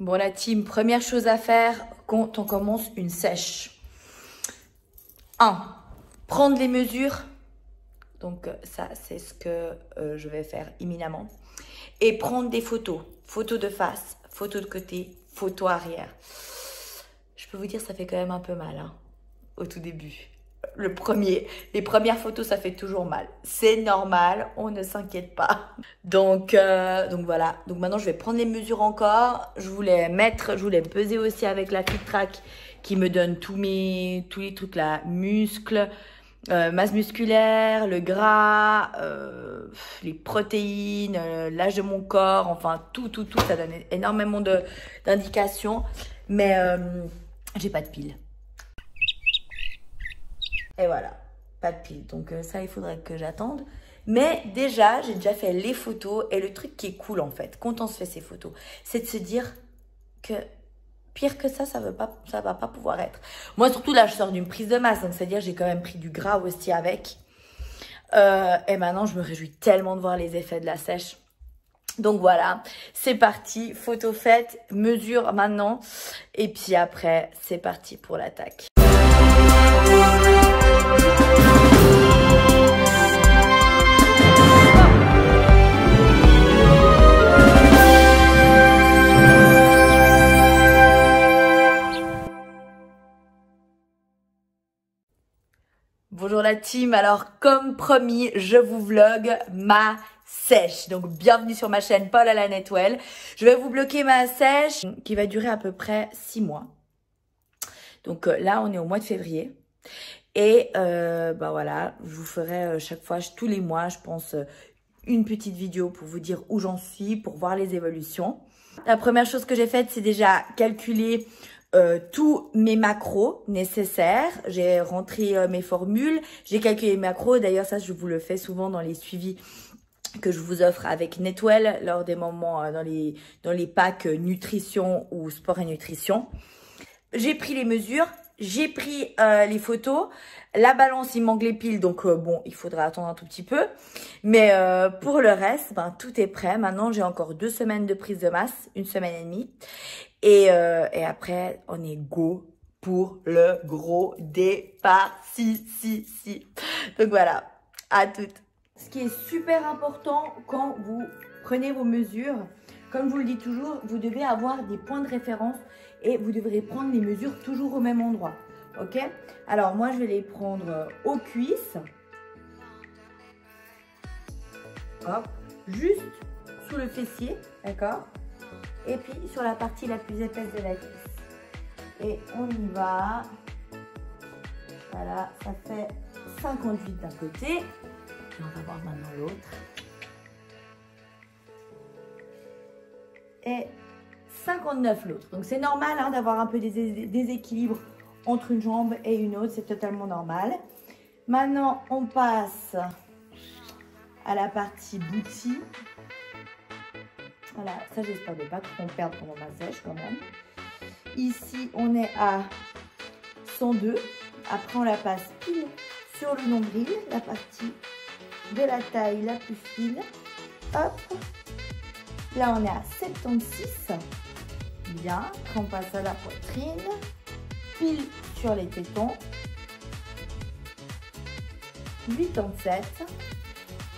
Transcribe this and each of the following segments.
Bon la team, première chose à faire quand on commence une sèche. 1. Prendre les mesures. Donc ça c'est ce que je vais faire imminemment. Et prendre des photos. Photos de face, photos de côté, photos arrière. Je peux vous dire ça fait quand même un peu mal hein, au tout début. Les premières photos, ça fait toujours mal. C'est normal, on ne s'inquiète pas. Donc voilà. Donc maintenant, je vais prendre les mesures encore. Je voulais peser aussi avec la Click Track qui me donne tous les trucs là, muscles, masse musculaire, le gras, les protéines, l'âge de mon corps, enfin tout. Ça donne énormément d'indications. Mais j'ai pas de pile. Et voilà, pas de pile. Donc ça, il faudrait que j'attende. Mais déjà, j'ai déjà fait les photos. Et le truc qui est cool, en fait, quand on se fait ces photos, c'est de se dire que pire que ça va pas pouvoir être. Moi, surtout, là, je sors d'une prise de masse. Donc, c'est-à-dire j'ai quand même pris du gras aussi avec. Et maintenant, je me réjouis tellement de voir les effets de la sèche. Donc voilà, c'est parti. Photo faite, mesure maintenant. Et puis après, c'est parti pour l'attaque. Bonjour la team, alors comme promis, je vous vlog ma sèche. Donc bienvenue sur ma chaîne Paul à la Netwell. Je vais vous bloquer ma sèche qui va durer à peu près 6 mois. Donc là, on est au mois de février. Et bah voilà, je vous ferai chaque fois, tous les mois, je pense, une petite vidéo pour vous dire où j'en suis, pour voir les évolutions. La première chose que j'ai faite, c'est déjà calculer tous mes macros nécessaires. J'ai rentré mes formules, j'ai calculé les macros. D'ailleurs, ça, je vous le fais souvent dans les suivis que je vous offre avec Netwell lors des moments dans les packs nutrition ou sport et nutrition. J'ai pris les mesures, j'ai pris les photos. La balance, il manque les piles, donc bon, il faudra attendre un tout petit peu. Mais pour le reste, ben, tout est prêt. Maintenant, j'ai encore 2 semaines de prise de masse, 1 semaine et demie. Et après, on est go pour le gros départ. Si. Donc voilà, à toutes. Ce qui est super important quand vous prenez vos mesures, comme je vous le dis toujours, vous devez avoir des points de référence et vous devrez prendre les mesures toujours au même endroit. Ok? Alors moi, je vais les prendre aux cuisses. Hop, juste sous le fessier, d'accord? Et puis sur la partie la plus épaisse de la cuisse. Et on y va. Voilà, ça fait 58 d'un côté. Et on va voir maintenant l'autre. Et 59 l'autre. Donc c'est normal hein, d'avoir un peu des déséquilibres entre une jambe et une autre. C'est totalement normal. Maintenant, on passe à la partie booty. Voilà, ça j'espère de pas trop en perdre pendant ma sèche quand même. Ici, on est à 102. Après, on la passe pile sur le nombril, la partie de la taille la plus fine. Hop. Là, on est à 76. Bien. Après, on passe à la poitrine. Pile sur les tétons. 87.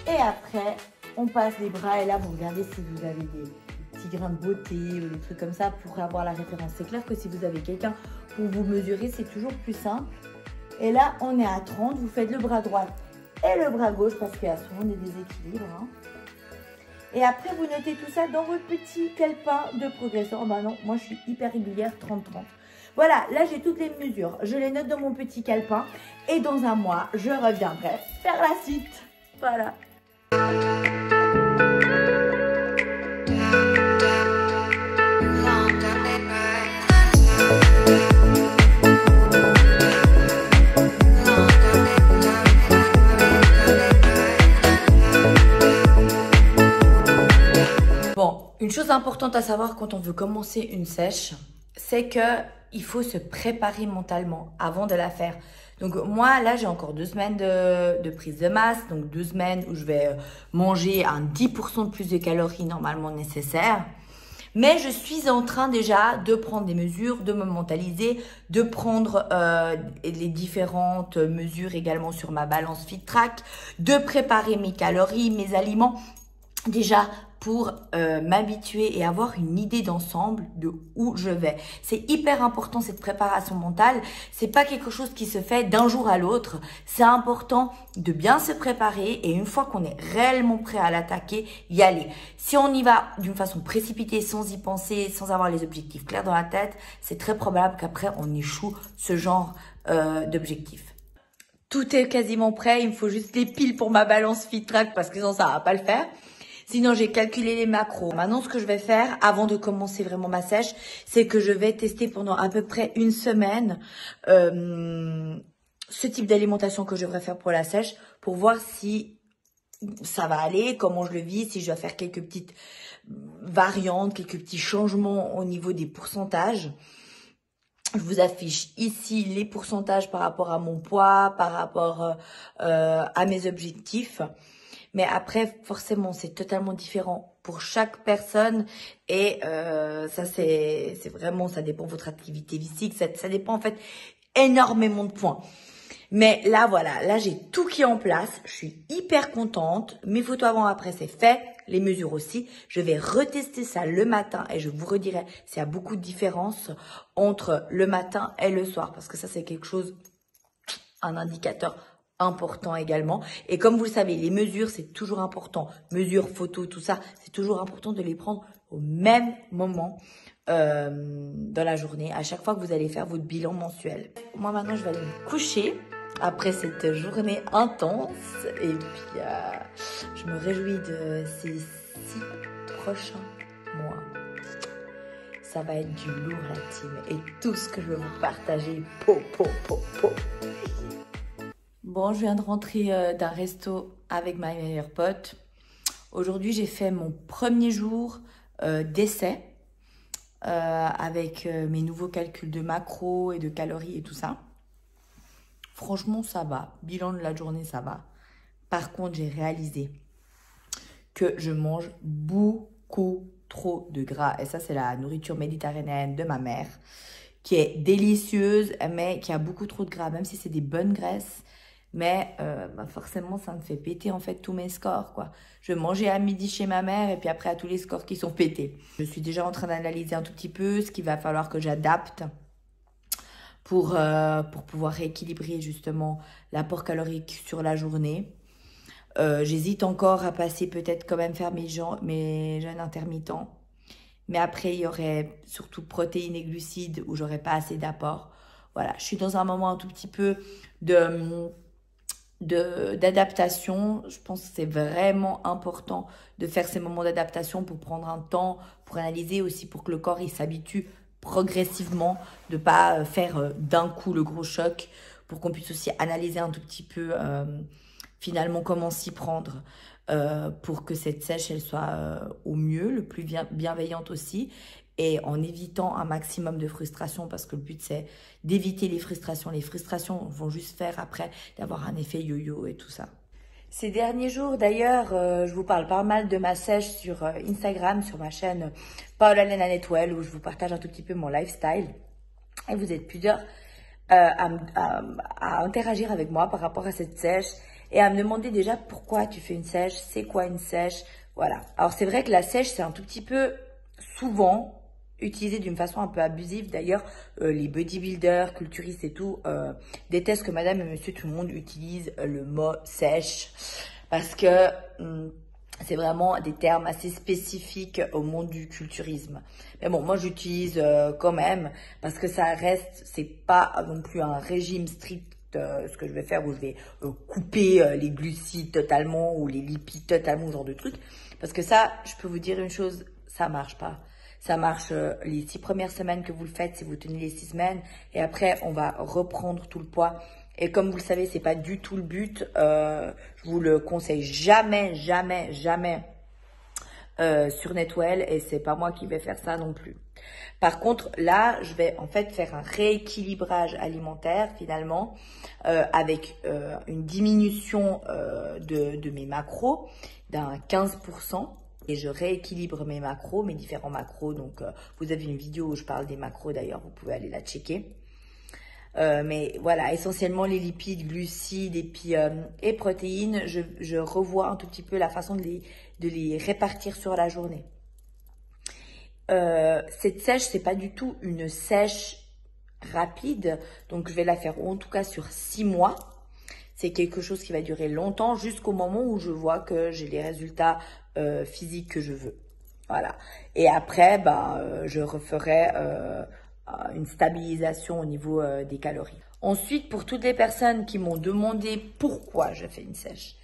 Et après, on passe les bras. Et là, vous regardez si vous avez des petits grains de beauté ou des trucs comme ça pour avoir la référence. C'est clair que si vous avez quelqu'un pour vous mesurer, c'est toujours plus simple. Et là, on est à 30. Vous faites le bras droit et le bras gauche parce qu'il y a souvent des déséquilibres. Hein. Et après, vous notez tout ça dans votre petit calepin de progression. Oh ben non, moi, je suis hyper régulière, 30-30. Voilà, là, j'ai toutes les mesures. Je les note dans mon petit calepin. Et dans un mois, je reviendrai faire la suite. Voilà. Une chose importante à savoir quand on veut commencer une sèche, c'est qu'il faut se préparer mentalement avant de la faire. Donc moi, là, j'ai encore 2 semaines de prise de masse, donc 2 semaines où je vais manger un 10% de plus de calories normalement nécessaires. Mais je suis en train déjà de prendre des mesures, de me mentaliser, de prendre les différentes mesures également sur ma balance FitTrack, de préparer mes calories, mes aliments. Déjà pour m'habituer et avoir une idée d'ensemble de où je vais. C'est hyper important cette préparation mentale. C'est pas quelque chose qui se fait d'un jour à l'autre. C'est important de bien se préparer et une fois qu'on est réellement prêt à l'attaquer, y aller. Si on y va d'une façon précipitée, sans y penser, sans avoir les objectifs clairs dans la tête, c'est très probable qu'après on échoue ce genre d'objectifs. Tout est quasiment prêt. Il me faut juste les piles pour ma balance FitTrack parce que sinon ça va pas le faire. Sinon, j'ai calculé les macros. Maintenant, ce que je vais faire, avant de commencer vraiment ma sèche, c'est que je vais tester pendant à peu près une semaine ce type d'alimentation que je devrais faire pour la sèche, pour voir si ça va aller, comment je le vis, si je dois faire quelques petites variantes, quelques petits changements au niveau des pourcentages. Je vous affiche ici les pourcentages par rapport à mon poids, par rapport à mes objectifs. Mais après, forcément, c'est totalement différent pour chaque personne. Et ça, c'est vraiment, ça dépend de votre activité physique. Ça dépend en fait énormément de points. Mais là, voilà, là, j'ai tout qui est en place. Je suis hyper contente. Mes photos avant-après, c'est fait. Les mesures aussi. Je vais retester ça le matin et je vous redirai s'il y a beaucoup de différence entre le matin et le soir. Parce que ça, c'est quelque chose, un indicateur important également. Et comme vous le savez, les mesures, c'est toujours important. Mesures, photos, tout ça, c'est toujours important de les prendre au même moment dans la journée, à chaque fois que vous allez faire votre bilan mensuel. Moi, maintenant, je vais aller me coucher après cette journée intense. Et puis, je me réjouis de ces 6 prochains mois. Ça va être du lourd, la team. Et tout ce que je veux vous partager, Bon, je viens de rentrer d'un resto avec ma meilleure pote. Aujourd'hui, j'ai fait mon premier jour d'essai avec mes nouveaux calculs de macros et de calories et tout ça. Franchement, ça va. Bilan de la journée, ça va. Par contre, j'ai réalisé que je mange beaucoup trop de gras. Et ça, c'est la nourriture méditerranéenne de ma mère, qui est délicieuse, mais qui a beaucoup trop de gras, même si c'est des bonnes graisses. Mais forcément, ça me fait péter en fait tous mes scores, quoi. Je mangeais à midi chez ma mère et puis après à tous les scores qui sont pétés. Je suis déjà en train d'analyser un tout petit peu ce qu'il va falloir que j'adapte pour pouvoir rééquilibrer justement l'apport calorique sur la journée. J'hésite encore à passer peut-être quand même faire mes jeûnes intermittents. Mais après, il y aurait surtout protéines et glucides où j'aurais pas assez d'apport. Voilà, je suis dans un moment un tout petit peu d'adaptation. Je pense que c'est vraiment important de faire ces moments d'adaptation pour prendre un temps, pour analyser aussi, pour que le corps il s'habitue progressivement, de pas faire d'un coup le gros choc, pour qu'on puisse aussi analyser un tout petit peu finalement comment s'y prendre pour que cette sèche elle soit au mieux, le plus bienveillante aussi, et en évitant un maximum de frustration, parce que le but c'est d'éviter les frustrations. Les frustrations vont juste faire après d'avoir un effet yo-yo et tout ça. Ces derniers jours d'ailleurs, je vous parle pas mal de ma sèche sur Instagram, sur ma chaîne Paola Lena Netwell, où je vous partage un tout petit peu mon lifestyle. Et vous êtes plusieurs à interagir avec moi par rapport à cette sèche et à me demander déjà pourquoi tu fais une sèche, c'est quoi une sèche, voilà. Alors c'est vrai que la sèche c'est un tout petit peu souvent utilisé d'une façon un peu abusive. D'ailleurs, les bodybuilders, culturistes et tout détestent que madame et monsieur tout le monde utilise le mot sèche parce que c'est vraiment des termes assez spécifiques au monde du culturisme. Mais bon, moi j'utilise quand même parce que ça reste, c'est pas non plus un régime strict ce que je vais faire où je vais couper les glucides totalement ou les lipides totalement, ce genre de trucs. Parce que ça, je peux vous dire une chose, ça marche pas. Ça marche les 6 premières semaines que vous le faites, si vous tenez les 6 semaines. Et après, on va reprendre tout le poids. Et comme vous le savez, c'est pas du tout le but. Je vous le conseille jamais, jamais, jamais sur Netwell. Et c'est pas moi qui vais faire ça non plus. Par contre, là, je vais en fait faire un rééquilibrage alimentaire finalement avec une diminution de mes macros d'un 15%. Et je rééquilibre mes macros, mes différents macros. Donc, vous avez une vidéo où je parle des macros d'ailleurs, vous pouvez aller la checker. Mais voilà, essentiellement les lipides, glucides et protéines, je revois un tout petit peu la façon de les répartir sur la journée. Cette sèche, c'est pas du tout une sèche rapide, donc je vais la faire en tout cas sur 6 mois. C'est quelque chose qui va durer longtemps jusqu'au moment où je vois que j'ai les résultats physiques que je veux. Voilà. Et après, je referai une stabilisation au niveau des calories. Ensuite, pour toutes les personnes qui m'ont demandé pourquoi je fais une sèche.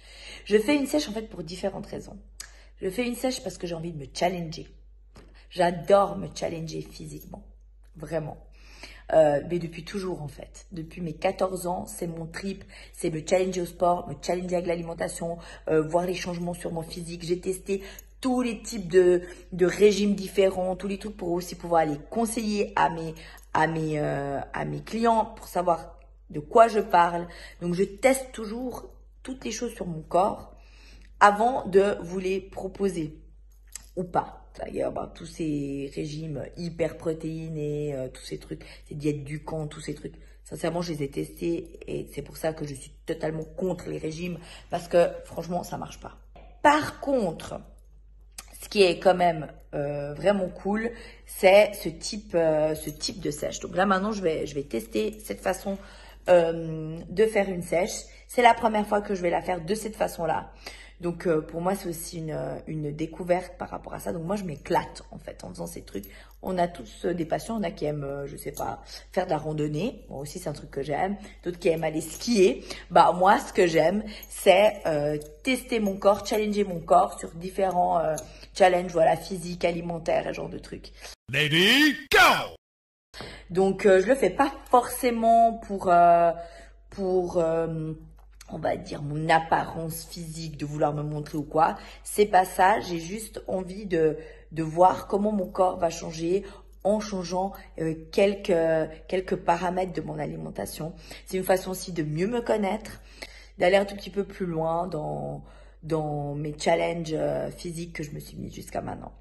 Je fais une sèche en fait pour différentes raisons. Je fais une sèche parce que j'ai envie de me challenger. J'adore me challenger physiquement. Vraiment. Mais depuis toujours en fait. Depuis mes 14 ans, c'est mon trip. C'est me challenger au sport, me challenger avec l'alimentation, voir les changements sur mon physique. J'ai testé tous les types de régimes différents, tous les trucs pour aussi pouvoir les conseiller à mes clients pour savoir de quoi je parle. Donc je teste toujours toutes les choses sur mon corps avant de vous les proposer ou pas. D'ailleurs, tous ces régimes hyper protéinés, tous ces trucs, ces diètes du camp, tous ces trucs, sincèrement, je les ai testés et c'est pour ça que je suis totalement contre les régimes parce que franchement, ça marche pas. Par contre, ce qui est quand même vraiment cool, c'est ce type de sèche. Donc là, maintenant, je vais tester cette façon de faire une sèche. C'est la première fois que je vais la faire de cette façon-là. Donc, pour moi, c'est aussi une découverte par rapport à ça. Donc, moi, je m'éclate, en fait, en faisant ces trucs. On a tous des passions. On a qui aiment, je sais pas, faire de la randonnée. Moi aussi, c'est un truc que j'aime. D'autres qui aiment aller skier. Moi, ce que j'aime, c'est tester mon corps, challenger mon corps sur différents challenges, voilà, physiques, alimentaires, et genre de trucs. Lady, go! Donc, je le fais pas forcément pour on va dire mon apparence physique, de vouloir me montrer ou quoi. C'est pas ça. J'ai juste envie de voir comment mon corps va changer en changeant quelques paramètres de mon alimentation. C'est une façon aussi de mieux me connaître, d'aller un tout petit peu plus loin dans mes challenges physiques que je me suis mis jusqu'à maintenant.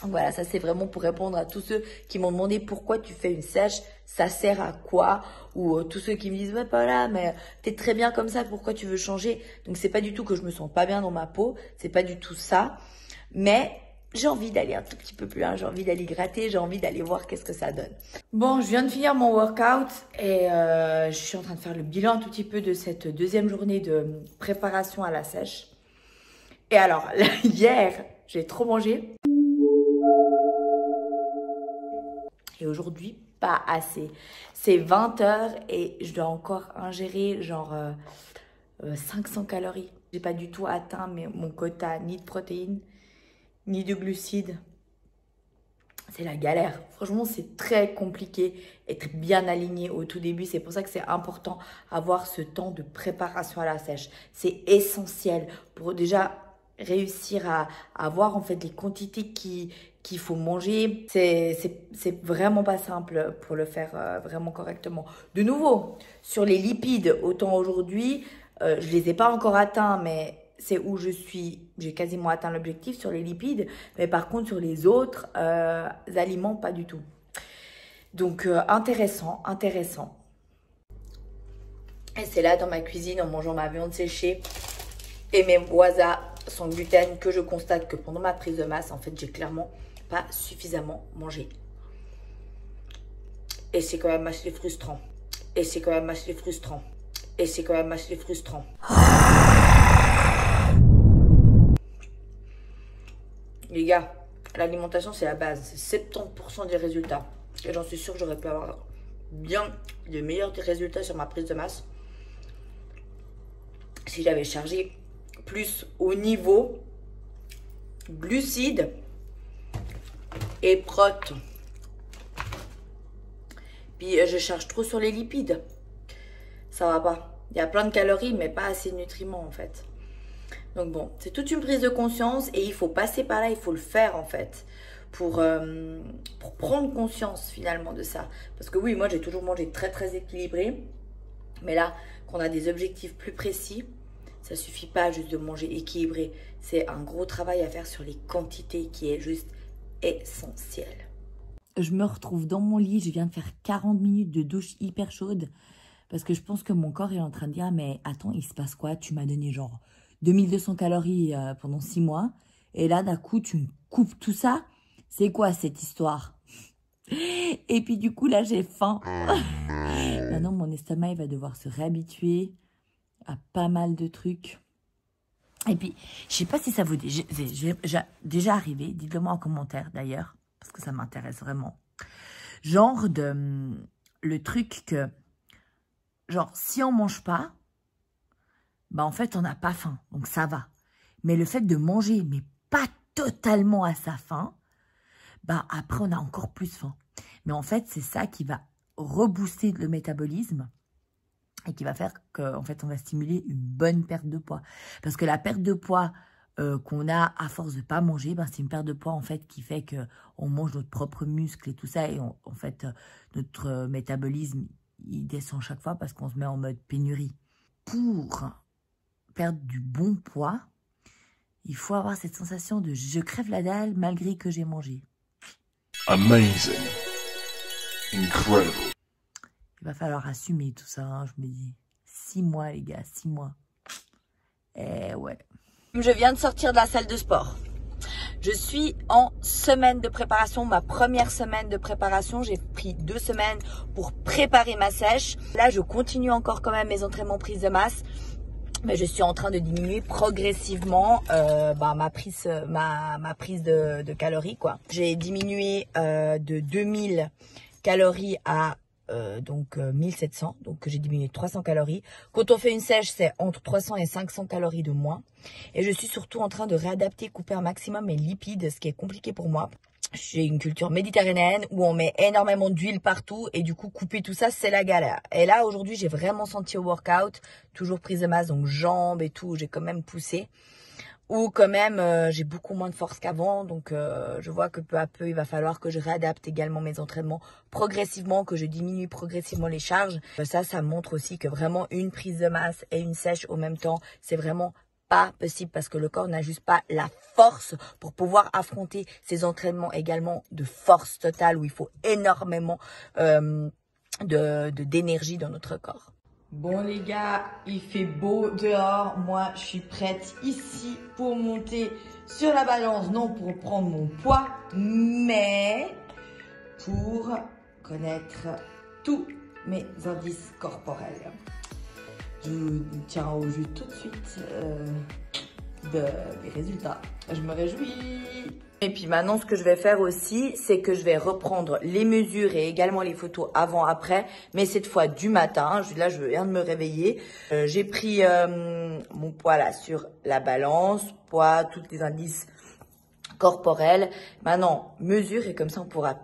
Voilà, ça c'est vraiment pour répondre à tous ceux qui m'ont demandé pourquoi tu fais une sèche, ça sert à quoi? Ou tous ceux qui me disent, ouais Paula, mais t'es très bien comme ça, pourquoi tu veux changer? Donc c'est pas du tout que je me sens pas bien dans ma peau, c'est pas du tout ça. Mais j'ai envie d'aller un tout petit peu plus loin, j'ai envie d'aller gratter, j'ai envie d'aller voir qu'est-ce que ça donne. Bon, je viens de finir mon workout et je suis en train de faire le bilan un tout petit peu de cette deuxième journée de préparation à la sèche. Et alors, hier, j'ai trop mangé. Et aujourd'hui, pas assez. C'est 20 h et je dois encore ingérer genre 500 calories. J'ai pas du tout atteint mon quota ni de protéines, ni de glucides. C'est la galère. Franchement, c'est très compliqué être bien aligné au tout début. C'est pour ça que c'est important avoir ce temps de préparation à la sèche. C'est essentiel pour déjà réussir à avoir en fait les quantités qu'il faut manger. C'est vraiment pas simple pour le faire vraiment correctement. De nouveau, sur les lipides, autant aujourd'hui, je les ai pas encore atteints, mais c'est où j'ai quasiment atteint l'objectif sur les lipides. Mais par contre, sur les autres aliments, pas du tout. Donc, intéressant. Et c'est là, dans ma cuisine, en mangeant ma viande séchée et mes wasas sans gluten, que je constate que pendant ma prise de masse, en fait, j'ai clairement pas suffisamment mangé. Et c'est quand même assez frustrant. Les gars, l'alimentation, c'est la base. C'est 70% des résultats. Et j'en suis sûre que j'aurais pu avoir bien de meilleurs résultats sur ma prise de masse si j'avais chargé plus au niveau glucides et prot. Puis je charge trop sur les lipides. Ça va pas. Il y a plein de calories, mais pas assez de nutriments en fait. Donc bon, c'est toute une prise de conscience et il faut passer par là, il faut le faire en fait. Pour prendre conscience finalement de ça. Parce que oui, moi j'ai toujours mangé très équilibré. Mais là, qu'on a des objectifs plus précis, Ça suffit pas juste de manger équilibré. C'est un gros travail à faire sur les quantités qui est juste essentiel. Je me retrouve dans mon lit. Je viens de faire 40 minutes de douche hyper chaude. Parce que je pense que mon corps est en train de dire, mais attends, il se passe quoi? Tu m'as donné genre 2200 calories pendant 6 mois. Et là, d'un coup, tu me coupes tout ça. C'est quoi cette histoire? Et puis du coup, là, j'ai faim. Maintenant, mon estomac, il va devoir se réhabituer à pas mal de trucs. Et puis, je sais pas si ça vous dit, j'ai déjà arrivé, dites-le moi en commentaire d'ailleurs, parce que ça m'intéresse vraiment. Genre le truc que, genre, si on mange pas, bah en fait, on n'a pas faim, donc ça va. Mais le fait de manger, mais pas totalement à sa faim, bah après, on a encore plus faim. Mais en fait, c'est ça qui va rebooster le métabolisme et qui va faire qu'en fait, on va stimuler une bonne perte de poids. Parce que la perte de poids qu'on a à force de pas manger, ben, c'est une perte de poids en fait qui fait qu'on mange notre propre muscle et tout ça. Et en fait, notre métabolisme, il descend chaque fois parce qu'on se met en mode pénurie. Pour perdre du bon poids, il faut avoir cette sensation de je crève la dalle malgré que j'ai mangé. Amazing. Incredible. Il va falloir assumer tout ça, hein, je me dis. 6 mois, les gars, 6 mois. Eh ouais. Je viens de sortir de la salle de sport. Je suis en semaine de préparation, ma première semaine de préparation. J'ai pris 2 semaines pour préparer ma sèche. Là, je continue encore quand même mes entraînements prise de masse. Mais je suis en train de diminuer progressivement ma prise de calories, quoi. J'ai diminué de 2000 calories à 1700, donc j'ai diminué de 300 calories. Quand on fait une sèche, c'est entre 300 et 500 calories de moins. Et je suis surtout en train de réadapter, couper un maximum mes lipides, ce qui est compliqué pour moi. J'ai une culture méditerranéenne où on met énormément d'huile partout et du coup couper tout ça c'est la galère. Et là aujourd'hui j'ai vraiment senti au workout, toujours prise de masse, donc jambes et tout, j'ai quand même poussé. Ou quand même j'ai beaucoup moins de force qu'avant, donc je vois que peu à peu il va falloir que je réadapte également mes entraînements progressivement, que je diminue progressivement les charges. Ça montre aussi que vraiment une prise de masse et une sèche au même temps, c'est vraiment pas possible parce que le corps n'a juste pas la force pour pouvoir affronter ces entraînements également de force totale où il faut énormément d'énergie dans notre corps. Bon les gars, il fait beau dehors, moi je suis prête ici pour monter sur la balance, non pour prendre mon poids, mais pour connaître tous mes indices corporels. Je vous tiens au jus tout de suite des résultats. Je me réjouis. Et puis maintenant, ce que je vais faire aussi, c'est que je vais reprendre les mesures et également les photos avant-après, mais cette fois du matin. Là, je viens de me réveiller. J'ai pris mon poids là sur la balance, poids, tous les indices corporels. Maintenant, mesure et comme ça, on pourra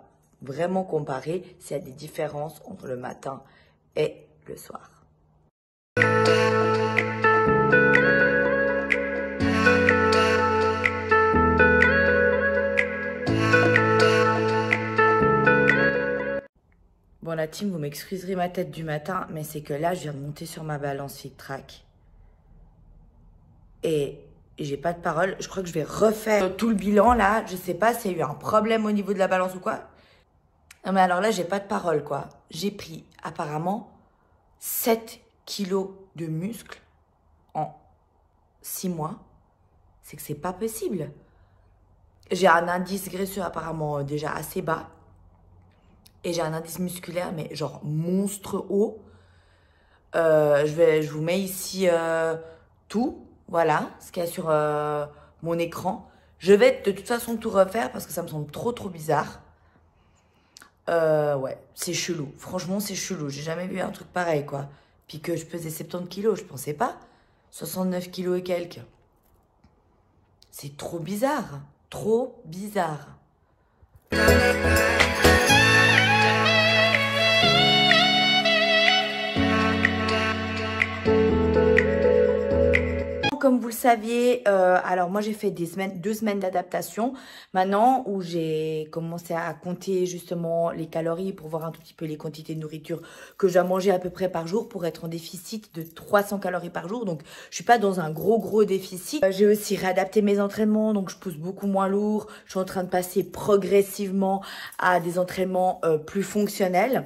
vraiment comparer s'il y a des différences entre le matin et le soir. Bon la team, vous m'excuserez ma tête du matin, mais c'est que là, je viens de monter sur ma balance FitTrack. Et j'ai pas de parole. Je crois que je vais refaire tout le bilan là. Je sais pas s'il y a eu un problème au niveau de la balance ou quoi. Non mais alors là, j'ai pas de parole quoi. J'ai pris apparemment 7 kilos de muscles en 6 mois. C'est que c'est pas possible. J'ai un indice graisseux apparemment déjà assez bas. Et j'ai un indice musculaire, mais genre monstre haut. Je vous mets ici tout. Voilà, ce qu'il y a sur mon écran. Je vais de toute façon tout refaire parce que ça me semble trop bizarre. Ouais, c'est chelou. Franchement, c'est chelou. J'ai jamais vu un truc pareil, quoi. Puis que je pesais 70 kilos, je pensais pas. 69 kilos et quelques. C'est trop bizarre. Trop bizarre. Comme vous le saviez, alors moi j'ai fait 2 semaines d'adaptation maintenant où j'ai commencé à compter justement les calories pour voir un tout petit peu les quantités de nourriture que je dois manger à peu près par jour pour être en déficit de 300 calories par jour. Donc je suis pas dans un gros déficit. J'ai aussi réadapté mes entraînements, donc je pousse beaucoup moins lourd. Je suis en train de passer progressivement à des entraînements plus fonctionnels.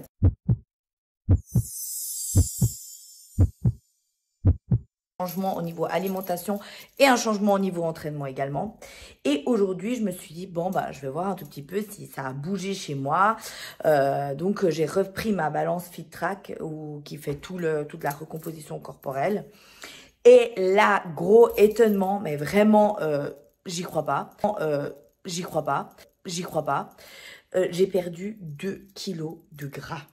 Changement au niveau alimentation et un changement au niveau entraînement également. Et aujourd'hui, je me suis dit, bon, bah, je vais voir un tout petit peu si ça a bougé chez moi. Donc, j'ai repris ma balance FitTrack qui fait toute la recomposition corporelle. Et là, gros étonnement, mais vraiment, j'y crois pas. J'y crois pas. J'y crois pas. J'ai perdu 2 kilos de gras.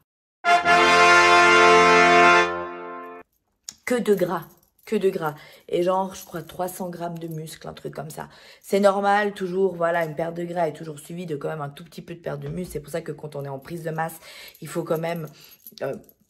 Que de gras. Que de gras. Et genre, je crois 300 grammes de muscle, un truc comme ça. C'est normal, toujours, voilà, une perte de gras est toujours suivie de quand même un tout petit peu de perte de muscle. C'est pour ça que quand on est en prise de masse, il faut quand même,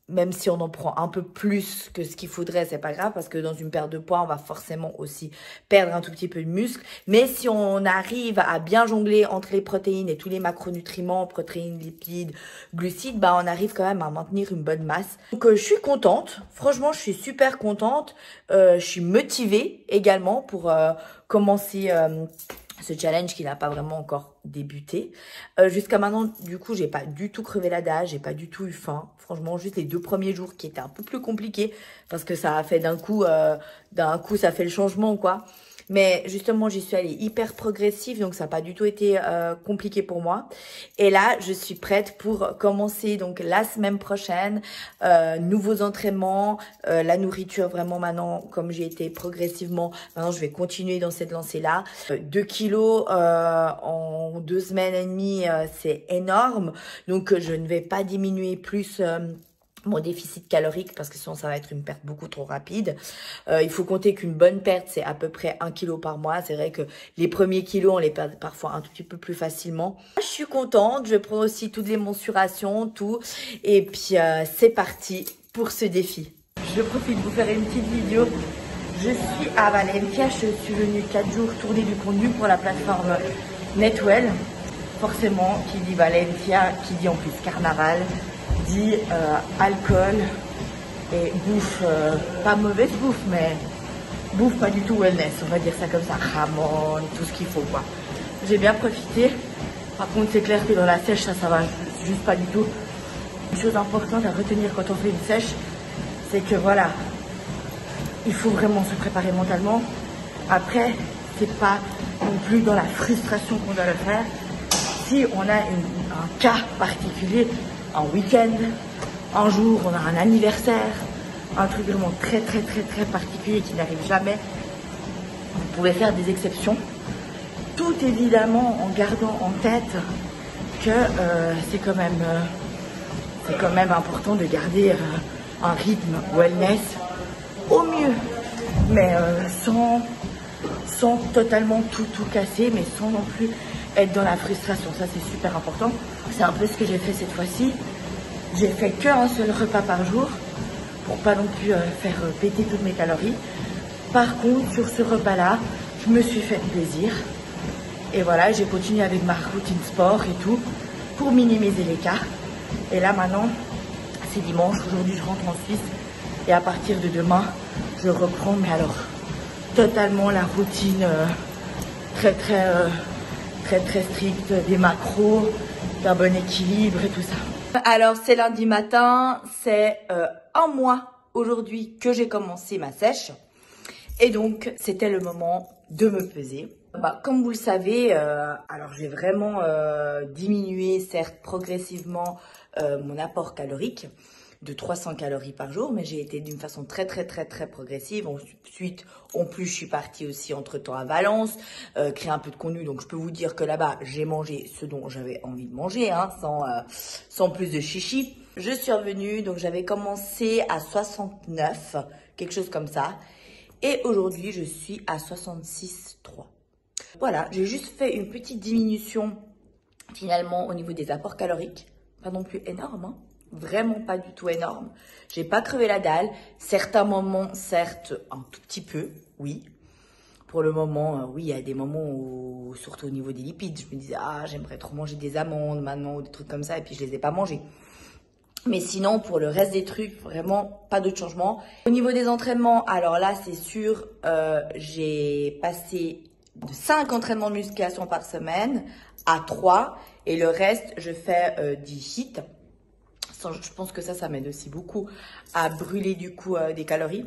même si on en prend un peu plus que ce qu'il faudrait, c'est pas grave parce que dans une perte de poids, on va forcément aussi perdre un tout petit peu de muscle. Mais si on arrive à bien jongler entre les protéines et tous les macronutriments, protéines, lipides, glucides, bah on arrive quand même à maintenir une bonne masse. Donc je suis contente, franchement je suis super contente, je suis motivée également pour commencer ce challenge qui n'a pas vraiment encore débuté. Jusqu'à maintenant, du coup, j'ai pas du tout crevé la dalle, j'ai pas du tout eu faim. Franchement, juste les 2 premiers jours qui étaient un peu plus compliqués parce que ça a fait d'un coup, ça fait le changement, quoi. Mais justement, j'y suis allée hyper progressive, donc ça n'a pas du tout été compliqué pour moi. Et là, je suis prête pour commencer donc la semaine prochaine. Nouveaux entraînements, la nourriture vraiment maintenant, comme j'ai été progressivement, maintenant je vais continuer dans cette lancée-là. 2 kilos en 2 semaines et demie, c'est énorme. Donc je ne vais pas diminuer plus mon déficit calorique parce que sinon ça va être une perte beaucoup trop rapide. Il faut compter qu'une bonne perte c'est à peu près 1 kilo par mois. C'est vrai que les premiers kilos on les perd parfois un tout petit peu plus facilement. Je suis contente, je prends aussi toutes les mensurations, tout. Et puis c'est parti pour ce défi. Je profite de vous faire une petite vidéo. Je suis à Valencia, je suis venue 4 jours tourner du contenu pour la plateforme Netwell. Forcément, qui dit Valencia, qui dit en plus carnaval, dit alcool et bouffe, pas mauvaise bouffe, mais bouffe pas du tout wellness, on va dire ça comme ça, ramon, tout ce qu'il faut quoi. J'ai bien profité, par contre c'est clair que dans la sèche ça va juste pas du tout. Une chose importante à retenir quand on fait une sèche, c'est que voilà, il faut vraiment se préparer mentalement. Après, c'est pas non plus dans la frustration qu'on doit le faire. Si on a un cas particulier, un week-end, un jour, on a un anniversaire, un truc vraiment très particulier qui n'arrive jamais, vous pouvez faire des exceptions. Tout évidemment en gardant en tête que c'est quand même important de garder un rythme wellness au mieux, mais sans totalement tout casser, mais sans non plus être dans la frustration. Ça c'est super important. C'est un peu ce que j'ai fait cette fois-ci. J'ai fait qu'un seul repas par jour pour pas non plus faire péter toutes mes calories. Par contre, sur ce repas-là, je me suis fait plaisir. Et voilà, j'ai continué avec ma routine sport et tout pour minimiser l'écart. Et là maintenant, c'est dimanche. Aujourd'hui, je rentre en Suisse. Et à partir de demain, je reprends, mais alors totalement la routine très stricte, des macros, d'un bon équilibre et tout ça. Alors c'est lundi matin, c'est un mois aujourd'hui que j'ai commencé ma sèche. Et donc c'était le moment de me peser. Comme vous le savez, alors j'ai vraiment diminué certes progressivement mon apport calorique de 300 calories par jour, mais j'ai été d'une façon très progressive. Ensuite, en plus, je suis partie aussi entre-temps à Valence, créer un peu de contenu. Donc, je peux vous dire que là-bas, j'ai mangé ce dont j'avais envie de manger, hein, sans plus de chichi. Je suis revenue, donc j'avais commencé à 69, quelque chose comme ça. Et aujourd'hui, je suis à 66,3. Voilà, j'ai juste fait une petite diminution, finalement, au niveau des apports caloriques. Pas non plus énorme, hein. Vraiment pas du tout énorme. J'ai pas crevé la dalle. Certains moments, certes, un tout petit peu, oui. Pour le moment, oui, il y a des moments où, surtout au niveau des lipides, je me disais, ah, j'aimerais trop manger des amandes maintenant ou des trucs comme ça, et puis je les ai pas mangés. Mais sinon, pour le reste des trucs, vraiment pas d'autre changement. Au niveau des entraînements, alors là, c'est sûr, j'ai passé de 5 entraînements de musculation par semaine à 3. Et le reste, je fais 10 hits. Je pense que ça m'aide aussi beaucoup à brûler du coup des calories.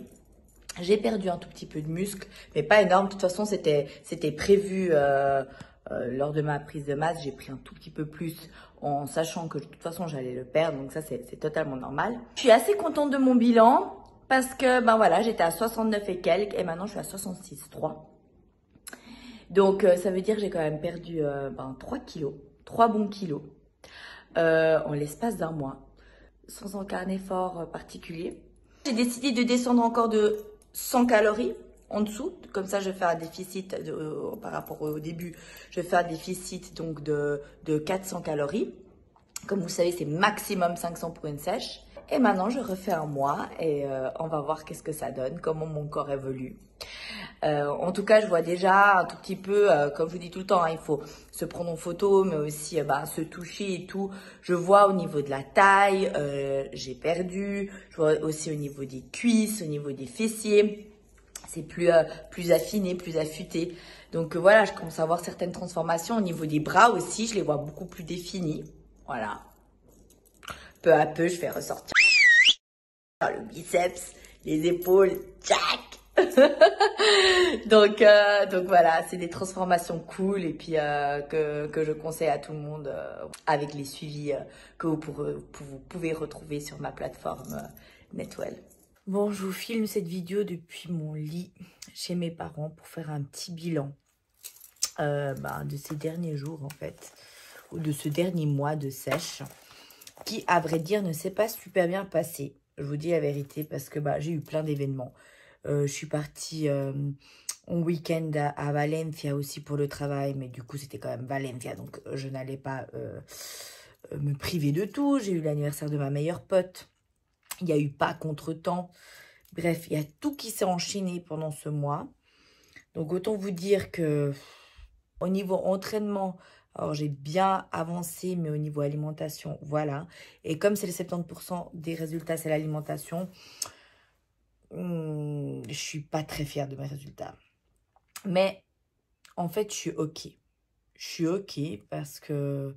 J'ai perdu un tout petit peu de muscle, mais pas énorme. De toute façon, c'était prévu lors de ma prise de masse. J'ai pris un tout petit peu plus en sachant que de toute façon, j'allais le perdre. Donc ça, c'est totalement normal. Je suis assez contente de mon bilan parce que, ben voilà, j'étais à 69 et quelques et maintenant, je suis à 66,3. Donc, ça veut dire que j'ai quand même perdu 3 kilos, 3 bons kilos en l'espace d'un mois, sans aucun effort particulier. J'ai décidé de descendre encore de 100 calories en dessous, comme ça je fais un déficit par rapport au début, je fais un déficit donc de 400 calories. Comme vous savez, c'est maximum 500 pour une sèche. Et maintenant, je refais un mois et on va voir qu'est-ce que ça donne, comment mon corps évolue. En tout cas, je vois déjà un tout petit peu, comme je vous dis tout le temps, hein, il faut se prendre en photo, mais aussi se toucher et tout. Je vois au niveau de la taille, j'ai perdu. Je vois aussi au niveau des cuisses, au niveau des fessiers. C'est plus affiné, plus affûté. Donc voilà, je commence à voir certaines transformations. Au niveau des bras aussi, je les vois beaucoup plus définis. Voilà. Peu à peu, je fais ressortir le biceps, les épaules, tchac. donc voilà, c'est des transformations cool et puis que je conseille à tout le monde avec les suivis que vous pouvez retrouver sur ma plateforme Netwell. Bon, je vous filme cette vidéo depuis mon lit chez mes parents pour faire un petit bilan de ces derniers jours en fait, ou de ce dernier mois de sèche qui, à vrai dire, ne s'est pas super bien passé. Je vous dis la vérité parce que j'ai eu plein d'événements. Je suis partie en week-end à Valencia aussi pour le travail, mais du coup, c'était quand même Valencia, donc je n'allais pas me priver de tout. J'ai eu l'anniversaire de ma meilleure pote. Il n'y a eu pas contretemps. Bref, il y a tout qui s'est enchaîné pendant ce mois. Donc, autant vous dire que au niveau entraînement, alors j'ai bien avancé, mais au niveau alimentation, voilà. Et comme c'est les 70% des résultats, c'est l'alimentation, je suis pas très fière de mes résultats. Mais en fait, je suis OK. Je suis OK parce que,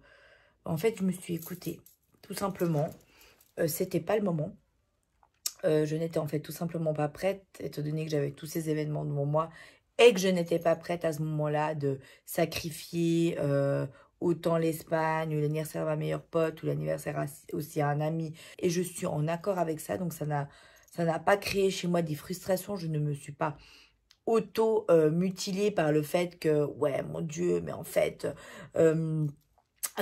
en fait, je me suis écoutée. Tout simplement, c'était pas le moment. Je n'étais en fait tout simplement pas prête, étant donné que j'avais tous ces événements devant moi et que je n'étais pas prête à ce moment-là de sacrifier autant l'Espagne ou l'anniversaire de ma meilleure pote ou l'anniversaire aussi à un ami. Et je suis en accord avec ça, donc ça n'a pas créé chez moi des frustrations. Je ne me suis pas auto-mutilée par le fait que, ouais, mon Dieu, mais en fait...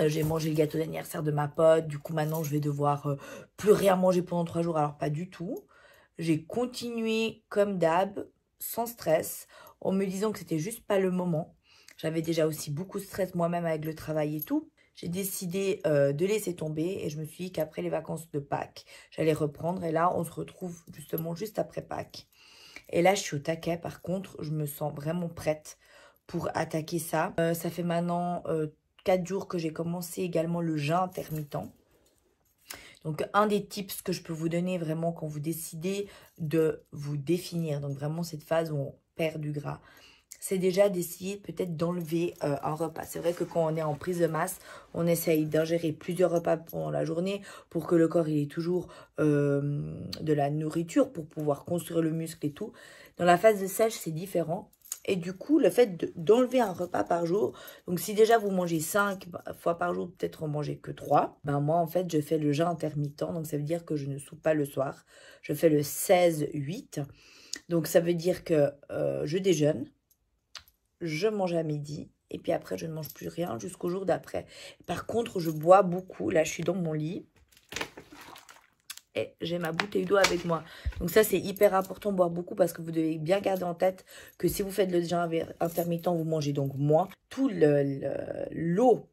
j'ai mangé le gâteau d'anniversaire de ma pote, du coup maintenant je vais devoir plus rien manger pendant 3 jours, alors pas du tout. J'ai continué comme d'hab, sans stress, en me disant que c'était juste pas le moment. J'avais déjà aussi beaucoup de stress moi-même avec le travail et tout. J'ai décidé de laisser tomber et je me suis dit qu'après les vacances de Pâques, j'allais reprendre. Et là, on se retrouve justement juste après Pâques. Et là, je suis au taquet. Par contre, je me sens vraiment prête pour attaquer ça. Ça fait maintenant 4 jours que j'ai commencé également le jeûne intermittent. Donc, un des tips que je peux vous donner vraiment quand vous décidez de vous définir, donc vraiment cette phase où on perd du gras, c'est déjà d'essayer peut-être d'enlever un repas. C'est vrai que quand on est en prise de masse, on essaye d'ingérer plusieurs repas pendant la journée pour que le corps il ait toujours de la nourriture pour pouvoir construire le muscle et tout. Dans la phase de sèche, c'est différent. Et du coup, le fait d'enlever un repas par jour, donc si déjà vous mangez 5 fois par jour, peut-être en mangez que 3, moi en fait je fais le jeûne intermittent, donc ça veut dire que je ne soupe pas le soir. Je fais le 16-8, donc ça veut dire que je déjeune, je mange à midi, et puis après je ne mange plus rien jusqu'au jour d'après. Par contre, je bois beaucoup, là je suis dans mon lit. Et j'ai ma bouteille d'eau avec moi. Donc ça, c'est hyper important de boire beaucoup parce que vous devez bien garder en tête que si vous faites le jeûne intermittent, vous mangez donc moins. Tout l'eau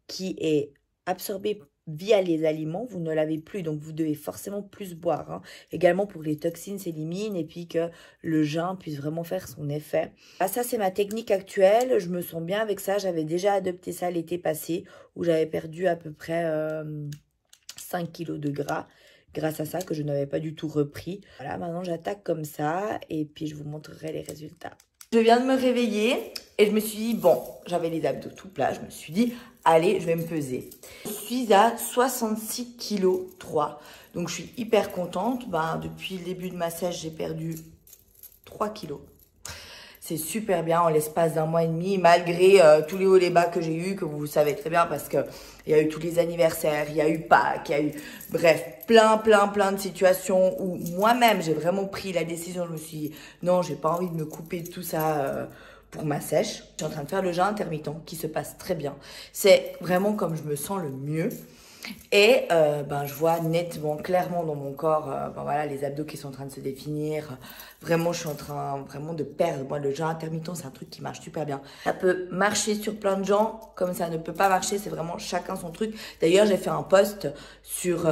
qui est absorbée via les aliments, vous ne l'avez plus. Donc, vous devez forcément plus boire. Hein. Également pour que les toxines s'éliminent et puis que le jeûne puisse vraiment faire son effet. Ah, ça, c'est ma technique actuelle. Je me sens bien avec ça. J'avais déjà adopté ça l'été passé où j'avais perdu à peu près 5 kilos de gras. Grâce à ça que je n'avais pas du tout repris. Voilà, maintenant j'attaque comme ça et puis je vous montrerai les résultats. Je viens de me réveiller et je me suis dit, bon, j'avais les abdos tout plats, je me suis dit, allez, je vais me peser. Je suis à 66 kg 3, donc je suis hyper contente. Depuis le début de ma sèche, j'ai perdu 3 kilos. C'est super bien en l'espace d'un mois et demi, malgré tous les hauts et les bas que j'ai eu, que vous savez très bien, parce que il y a eu tous les anniversaires, il y a eu Pâques, il y a eu, bref, plein de situations où moi-même, j'ai vraiment pris la décision. Je me suis dit, non, j'ai pas envie de me couper de tout ça pour ma sèche. Je suis en train de faire le jeûne intermittent qui se passe très bien. C'est vraiment comme je me sens le mieux. Et je vois nettement, clairement dans mon corps, voilà, les abdos qui sont en train de se définir. Vraiment, je suis en train vraiment de perdre. Moi, le jeûne intermittent, c'est un truc qui marche super bien. Ça peut marcher sur plein de gens, comme ça ne peut pas marcher. C'est vraiment chacun son truc. D'ailleurs, j'ai fait un post sur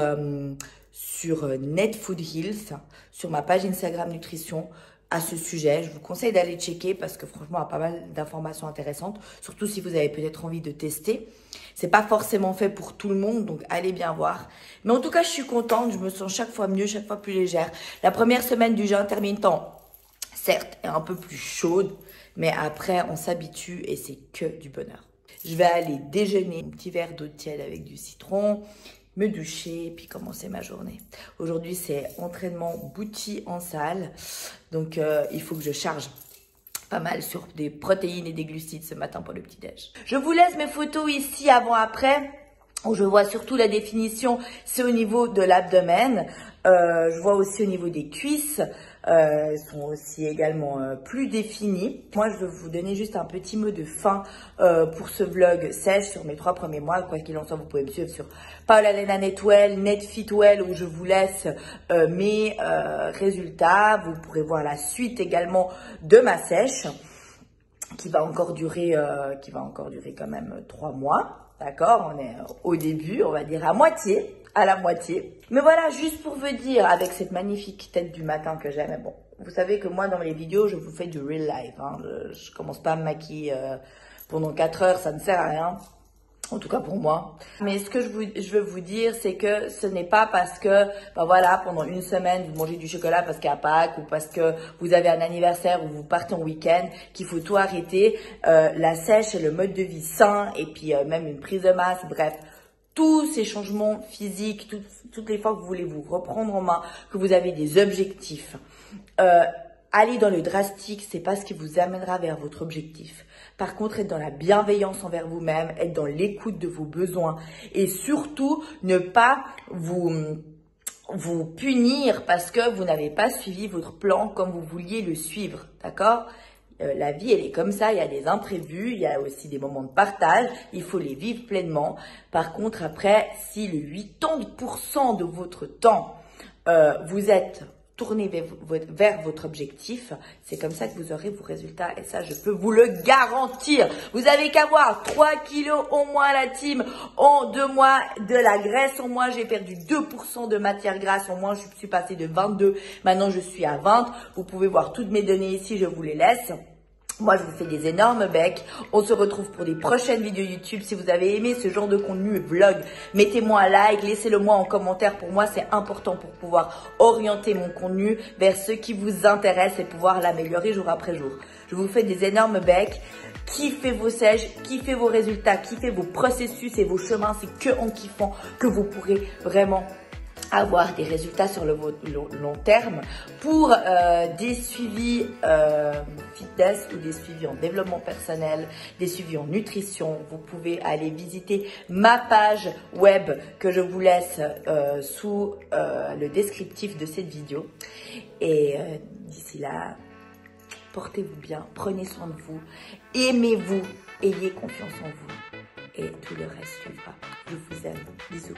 Net Food Heals, sur ma page Instagram Nutrition, à ce sujet. Je vous conseille d'aller checker parce que franchement, il y a pas mal d'informations intéressantes, surtout si vous avez peut-être envie de tester. C'est pas forcément fait pour tout le monde, donc allez bien voir. Mais en tout cas, je suis contente, je me sens chaque fois mieux, chaque fois plus légère. La première semaine du jeûne intermittent, certes, est un peu plus chaude, mais après, on s'habitue et c'est que du bonheur. Je vais aller déjeuner, un petit verre d'eau tiède avec du citron, me doucher, puis commencer ma journée. Aujourd'hui, c'est entraînement bouti en salle, donc il faut que je charge pas mal sur des protéines et des glucides ce matin pour le petit-déj. Je vous laisse mes photos ici avant-après, où je vois surtout la définition, c'est au niveau de l'abdomen. Je vois aussi au niveau des cuisses, elles sont aussi également plus définies. Moi, je vais vous donner juste un petit mot de fin pour ce vlog sèche sur mes 3 premiers mois. Quoi qu'il en soit, vous pouvez me suivre sur Paola Netwell, Netfitwell, où je vous laisse mes résultats. Vous pourrez voir la suite également de ma sèche, qui va encore durer quand même 3 mois. D'accord, on est au début, on va dire à la moitié. Mais voilà, juste pour vous dire, avec cette magnifique tête du matin que j'ai, mais bon, vous savez que moi, dans les vidéos, je vous fais du real life. Hein. Je commence pas à me maquiller pendant 4 heures, ça ne sert à rien. En tout cas pour moi. Mais ce que je veux vous dire, c'est que ce n'est pas parce que, voilà, pendant une semaine, vous mangez du chocolat parce qu'il y a Pâques ou parce que vous avez un anniversaire ou vous partez en week-end, qu'il faut tout arrêter. La sèche et le mode de vie sain et puis même une prise de masse, bref. Tous ces changements physiques, toutes les fois que vous voulez vous reprendre en main, que vous avez des objectifs, aller dans le drastique, c'est pas ce qui vous amènera vers votre objectif. Par contre, être dans la bienveillance envers vous-même, être dans l'écoute de vos besoins et surtout ne pas vous punir parce que vous n'avez pas suivi votre plan comme vous vouliez le suivre, d'accord ? La vie, elle est comme ça, il y a des imprévus, il y a aussi des moments de partage, il faut les vivre pleinement. Par contre, après, si le 80% de votre temps, vous êtes tourné vers votre objectif, c'est comme ça que vous aurez vos résultats et ça, je peux vous le garantir. Vous avez qu'à voir 3 kilos en moins la team en 2 mois, de la graisse en moins, j'ai perdu 2% de matière grasse en moins, je suis passée de 22, maintenant je suis à 20. Vous pouvez voir toutes mes données ici, je vous les laisse. Moi, je vous fais des énormes becs. On se retrouve pour des prochaines vidéos YouTube. Si vous avez aimé ce genre de contenu vlog, mettez-moi un like, laissez-le moi en commentaire. Pour moi, c'est important pour pouvoir orienter mon contenu vers ce qui vous intéresse et pouvoir l'améliorer jour après jour. Je vous fais des énormes becs. Kiffez vos sèches, kiffez vos résultats, kiffez vos processus et vos chemins. C'est que en kiffant que vous pourrez vraiment avoir des résultats sur le long terme. Pour des suivis fitness ou des suivis en développement personnel, des suivis en nutrition, vous pouvez aller visiter ma page web que je vous laisse sous le descriptif de cette vidéo. Et d'ici là, portez-vous bien, prenez soin de vous, aimez-vous, ayez confiance en vous et tout le reste suivra. Je vous aime, bisous.